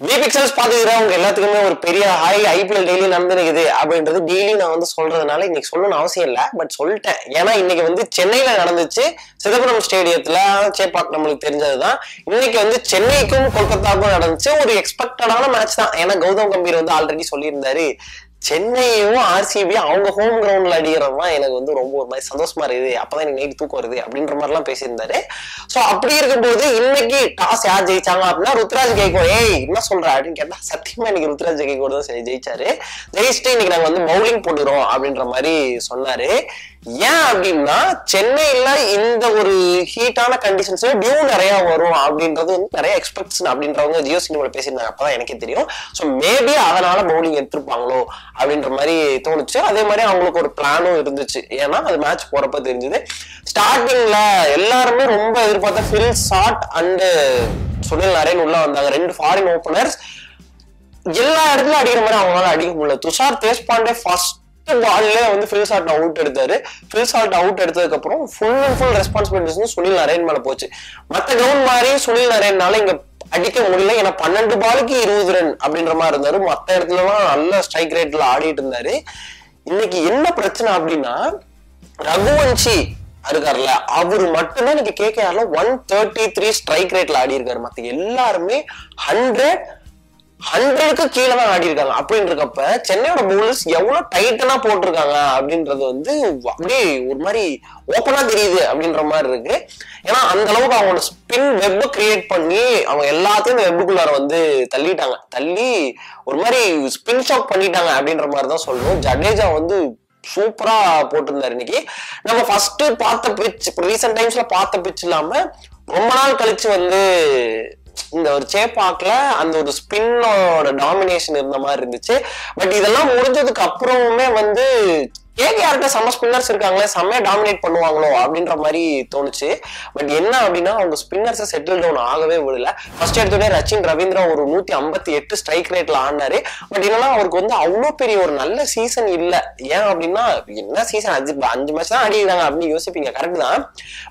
We pixels பாத்துக்கிறேன் உங்க எல்லாத்துக்குமே ஒரு பெரிய ஐபிஎல் டெய்லி நடந்துருக்குது அப்படின்றது டெய்லி நான் வந்து சொல்றதுனால இன்னைக்கு சொல்லணும்னு அவசியம் இல்லை. பட் சொல்லிட்டேன். ஏன்னா இன்னைக்கு வந்து சென்னையில நடந்துச்சு, சிதம்பரம் ஸ்டேடியத்துல சேப்பாக், நம்மளுக்கு தெரிஞ்சதுதான். இன்னைக்கு வந்து சென்னைக்கும் கொல்கத்தாவுக்கும் நடந்துச்சு. ஒரு எக்ஸ்பெக்டடான மேட்ச் தான். ஏன்னா கௌதம் கம்பீர் வந்து ஆல்ரெடி சொல்லியிருந்தாரு, சென்னையும் ஆர்சிபியும் அவங்க ஹோம் கிரவுண்ட்ல அடிக்கிறது தான் எனக்கு வந்து ரொம்ப ஒரு மாதிரி சந்தோஷமா இருக்குது, அப்பதான் எனக்கு நைட்டு தூக்கம் வருது அப்படின்ற மாதிரி எல்லாம் பேசியிருந்தாரு. சோ அப்படி இருக்கும்போது இன்னைக்கு டாஸ் யார் ஜெயிச்சாங்க அப்படின்னா ருத்ராஜ் கெய்க்வாட். என்ன சொல்ற அப்படின்னு கேட்டா, சத்தியமா இன்னைக்கு ருத்ராஜ் கெய்க்வாட் தான் ஜெயிச்சாரு. ஜெயிச்சுட்டு இன்னைக்கு நாங்க வந்து பவுலிங் போட்டுக்கிறோம் அப்படின்ற மாதிரி சொன்னாரு. ஏன் அப்படின்னா சென்னையில இந்த ஒரு ஹீட்டான கண்டிஷன்ஸ்ல டியூ நிறைய வரும் அப்படின்றது வந்து நிறைய எக்ஸ்பெக்ட்ஸ் அப்படின்றவங்க ஜியோ சினிமால பேசியிருந்தாங்க. அப்பதான் எனக்கே தெரியும். ஸோ மேபி அதனால பவுலிங் எடுத்திருப்பாங்களோ அப்படின்ற மாதிரி தோணுச்சு. அதே மாதிரி அவங்களுக்கு ஒரு பிளானும் இருந்துச்சு. ஏன்னா அது மேட்ச் போறப்ப தெரிஞ்சது. ஸ்டார்டிங்ல எல்லாருமே ரொம்ப எதிர்பார்த்த Phil Salt and Sunil Narine உள்ள வந்தாங்க, ரெண்டு ஃபாரின் ஓபனர்ஸ். எல்லா இடத்துலயும் அடிக்கிற மாதிரி அவங்களால அடிக்க முடியல. துஷார் தேஷ்பாண்டே ஃபர்ஸ்ட் பால்ல வந்து ஃபில் ஷாட் அவுட் எடுத்தாரு. ஃபில் ஷாட் அவுட் எடுத்ததுக்கு அப்புறம் full and full responsibilities Sunil Naren மேல போச்சு. மத்த கிரவுண்ட் மாதிரி சுனில் நரேன்னால இங்க அடிக்க முடியல. ஏன்னா 12 பாலுக்கு 20 ரன் அப்படின்ற மாதிரி இருந்தாரு. மத்த இடத்துல எல்லாம் நல்ல ஸ்ட்ரைக் ரேட்ல ஆடிட்டு இருந்தாரு. இன்னைக்கு என்ன பிரச்சனை அப்படின்னா, ரகுவன்ஷி இருக்காருல்ல, அவரு மட்டும்தான் இன்னைக்கு கேகேஆர்ல 133 ஸ்ட்ரைக் ரேட்ல ஆடி இருக்காரு. மத்த எல்லாருமே 100க்கு கீழே தான் ஆடி இருக்காங்க. அப்படின்னு இருக்கப்ப சென்னையோட பவுலர்ஸ் எவ்வளவு டைட்டனா போட்டிருக்காங்க அப்படின்றது வந்து அப்படியே ஒரு மாதிரி ஓப்பனா தெரியுது அப்படின்ற மாதிரி இருக்கு. ஏன்னா அந்த அளவுக்கு அவங்களோட ஸ்பின் வெப் கிரியேட் பண்ணி அவங்க எல்லாத்தையும் இந்த வெப்புக்குள்ளார வந்து தள்ளிட்டாங்க. தள்ளி ஒரு மாதிரி ஸ்பின் ஷாக் பண்ணிட்டாங்க அப்படின்ற மாதிரி தான் சொல்லணும். ஜடேஜா வந்து சூப்பரா போட்டிருந்தாரு இன்னைக்கு. நம்ம ஃபர்ஸ்ட் பார்த்த பிச், ரீசெண்ட் டைம்ஸ்ல பார்த்த பிச் இல்லாம ரொம்ப நாள் கழிச்சு வந்து இந்த ஒரு சேப்பாக்ல அந்த ஒரு ஸ்பின்னோட டாமினேஷன் இருந்த மாதிரி இருந்துச்சு. பட் இதெல்லாம் முடிஞ்சதுக்கு அப்புறமுமே வந்து கேகேஆர்கிட்ட செம்ம ஸ்பின்னர்ஸ் இருக்காங்களே, செம்மையா டாமினேட் பண்ணுவாங்களோ அப்படின்ற மாதிரி தோணுச்சு. பட் என்ன அப்படின்னா அவங்க ஸ்பின்னர்ஸை செட்டில் டவுன் ஆகவே விடல. ஃபர்ஸ்ட் எடுத்தோடனே ரச்சின் ரவீந்திரா ஒரு 158 ஸ்ட்ரைக் ரேட்ல ஆடினாரு. பட் என்னன்னா அவருக்கு வந்து அவ்வளோ பெரிய ஒரு நல்ல சீசன் இல்லை. ஏன் அப்படின்னா என்ன சீசன் 5 மேட்ச் தான் ஆடிக்கிறாங்க அப்படின்னு யோசிப்பீங்க, கரெக்ட் தான்.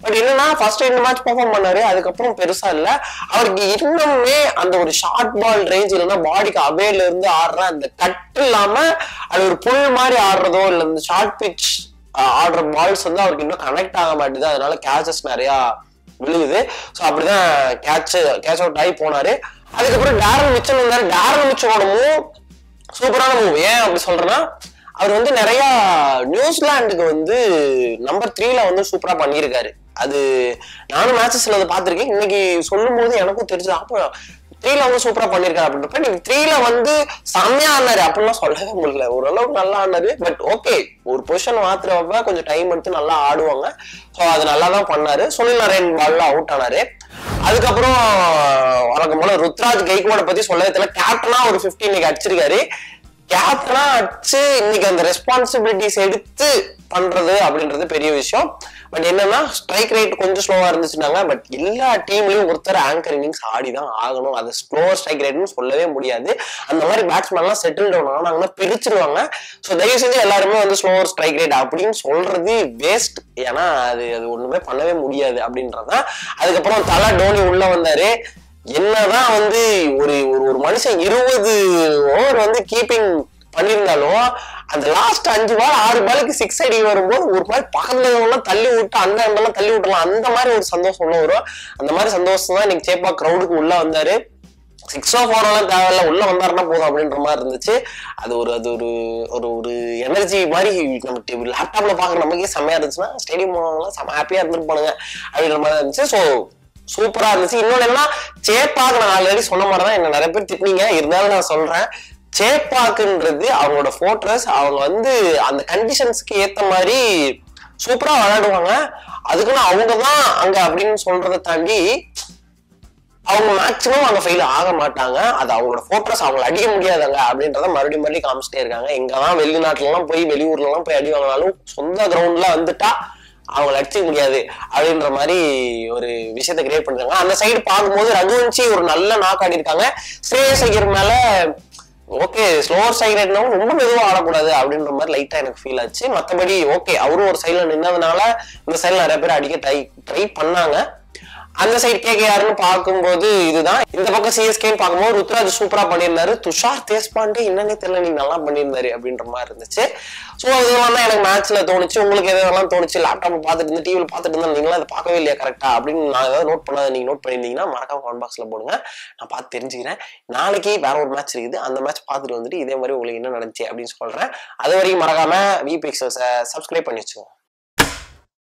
பட் என்னன்னா ஃபர்ஸ்ட் 2 மேட்ச் பெர்ஃபார்ம் பண்ணாரு, அதுக்கப்புறம் பெருசா இல்லை. அவருக்கு இன்னுமே அந்த ஒரு ஷார்ட் பால் ரேஞ்ச் இல்லைன்னா பாடிக்கு அவேல இருந்து ஆடுற அந்த கட் இல்லாம அது ஒரு புல் மாதிரி ஆடுறதோ இல்லை இந்த ஷார்ட் பிச் ஆடுற பால்ஸ் வந்து அவருக்கு இன்னும் கனெக்ட் ஆக மாட்டேது. அதனால கேச்சஸ் நிறைய விழுகுது. ஸோ அப்படிதான் கேட்ச் அவுட் ஆகி போனாரு. அதுக்கப்புறம் டேரல் மிச்சல் வந்தாரு. டேரல் மிச்சலோட மூவ் சூப்பரான மூவ். ஏன் அப்படி சொல்றேன்னா, அவர் வந்து நிறைய நியூசிலாந்துக்கு வந்து நம்பர் 3ல வந்து சூப்பரா பண்ணியிருக்காரு. அது நானும் மேட்சஸ்ல அதை பார்த்திருக்கேன். இன்னைக்கு சொல்லும் போது எனக்கும் தெரிஞ்சது, அப்போ 3ல வந்து சூப்பரா பண்ணிருக்காரு அப்படின்றப்ப நீங்க 3ல வந்து செம்மையா ஆனாரு அப்படின்லாம் சொல்லவே முடியல. ஓரளவுக்கு நல்லா ஆனாரு. பட் ஓகே, ஒரு பொசிஷன் மாத்திரப்ப கொஞ்சம் டைம் எடுத்து நல்லா ஆடுவாங்க. ஸோ அது நல்லா தான் பண்ணாரு. சுனில் நரேன் பால்ல அவுட் ஆனாரு. அதுக்கப்புறம் வழக்கம் போல ருத்ராஜ் கெய்க்வாட பத்தி சொல்லவே தெரியல. கேப்டனா ஒரு 50 இன்னைக்கு அடிச்சிருக்காரு. கேப்டனா அடிச்சு இன்னைக்கு அந்த ரெஸ்பான்சிபிலிட்டிஸ் எடுத்து பண்றது அப்படின்றது பெரிய விஷயம். பட் என்னன்னா ஸ்ட்ரைக் ரேட் கொஞ்சம் ஸ்லோவா இருந்துச்சுனாங்க. பட் எல்லா டீம்லயும் ஒருத்தர் ஆங்கர் இன்னிங்ஸ் ஆடிதான் ஆகணும். அது ஸ்லோவர் ஸ்ட்ரைக் ரேட்னு சொல்லவே முடியாது. அந்த மாதிரி பேட்ஸ்மேன் எல்லாம் செட்டில் டவுன் ஆனாங்கன்னா பிரிச்சிருவாங்க. ஸோ தயவு செஞ்சு எல்லாருமே வந்து ஸ்லோவர் ஸ்ட்ரைக் ரேட் அப்படின்னு சொல்றது வேஸ்ட். ஏன்னா அது ஒண்ணுமே பண்ணவே முடியாது அப்படின்றதான். அதுக்கப்புறம் தலா டோனி உள்ள வந்தாரு. என்னதான் வந்து ஒரு ஒரு மனுஷன் 20 ஓவர் வந்து கீப்பிங் பண்ணியிருந்தாலும் அந்த லாஸ்ட் 5 பால் 6 பாலுக்கு 6 அடி வரும்போது ஒரு மாதிரி பக்கத்துல தள்ளி விட்டு அந்த எல்லாம் தள்ளி விட்டுலாம். அந்த மாதிரி ஒரு சந்தோஷம் உள்ள வரும். அந்த மாதிரி சந்தோஷம் தான் இன்னைக்கு சேப்பா கிரௌடுக்கு உள்ள வந்தாரு. 6 4 எல்லாம் தேவையில்ல, உள்ள வந்தாருன்னா போதும் அப்படின்ற மாதிரி இருந்துச்சு. அது ஒரு எனர்ஜி மாதிரி நம்ம லேப்டாப்ல பாக்குற நமக்கே செம்மையா இருந்துச்சுன்னா ஸ்டேடியம் போனவங்களாம் செம்ம ஹாப்பியா இருந்துருப்பானுங்க அப்படின்ற மாதிரி இருந்துச்சு. ஸோ சூப்பரா இருந்துச்சு. இன்னொன்னு என்ன, சேப்பாக்கு நான் ஆல்ரெடி சொன்ன மாதிரிதான் என்ன நிறைய பேர் திட்டினீங்க, இருந்தாலும் நான் சொல்றேன், சேப்பாக்குன்றது அவங்களோட ஃபோர்ட்ரஸ். அவங்க வந்து அந்த கண்டிஷன்ஸ்க்கு ஏத்த மாதிரி சூப்பரா விளையாடுவாங்க. அதுக்குன்னு அவங்கதான் அங்க அப்படின்னு சொல்றதை தாண்டி அவங்க மேக்சிமம் அங்க ஃபெயில் ஆக மாட்டாங்க. அது அவங்களோட ஃபோர்ட்ரஸ், அவங்களை அடிக்க முடியாதாங்க அப்படின்றத மறுபடியும் காமிச்சிட்டே இருக்காங்க. எங்கதான் வெளிநாட்டுல எல்லாம் போய் வெளியூர்ல எல்லாம் போய் அடி வாங்கினாலும் சொந்த கிரவுண்ட்ல வந்துட்டா அவங்களை அடிச்சுக்க முடியாது அப்படின்ற மாதிரி ஒரு விஷயத்த கிரியேட் பண்றாங்க. அந்த சைடு பார்க்கும்போது ரகுவன்ஷி ஒரு நல்ல நாக் ஆடி இருக்காங்க. ஸ்ரேயஸ் ஐயர் மேல ஓகே ஸ்லோவர் ஸ்ட்ரைக் ரேட்னாலும் ரொம்ப மெதுவாக ஆடக்கூடாது அப்படின்ற மாதிரி லைட்டா எனக்கு ஃபீல் ஆச்சு. மற்றபடி ஓகே அவரும் ஒரு சைட்ல நின்னதுனால இந்த சைட்ல நிறைய பேர் அடிக்க ட்ரை பண்ணாங்க. அந்த சைடு கேகேஆர்னு பார்க்கும்போது இதுதான். இந்த பக்கம் சிஎஸ்கேன்னு பார்க்கும்போது ருத்ராஜ் சூப்பரா பண்ணியிருந்தாரு, துஷார் தேஷ்பாண்டே என்னன்னே தெரியல நீ நல்லா பண்ணியிருந்தாரு அப்படின்ற மாதிரி இருந்துச்சு. ஸோ இதெல்லாம் தான் எனக்கு மேட்ச்ல தோணுச்சு. உங்களுக்கு எதெல்லாம் தோணுச்சு? லேப்டாப்ல பார்த்துட்டு இருந்து டிவியில் பார்த்துட்டு இருந்தா நீங்களா அதை பார்க்கவே இல்லையா கரெக்டா அப்படின்னு நான் ஏதாவது நோட் பண்ணாத நீங்க நோட் பண்ணியிருந்தீங்கன்னா மறக்காம கமெண்ட் பாக்ஸ்ல போடுங்க, நான் பார்த்து தெரிஞ்சுக்கிறேன். நாளைக்கு வேற ஒரு மேட்ச் இருக்குது, அந்த மேட்ச் பார்த்துட்டு வந்துட்டு இதே மாதிரி உங்களுக்கு என்ன நடந்துச்சு அப்படின்னு சொல்றேன். அது வரைக்கும் மறக்காம விபிஎக்ஸை சப்ஸ்கிரைப் பண்ணி வச்சுக்கோங்க.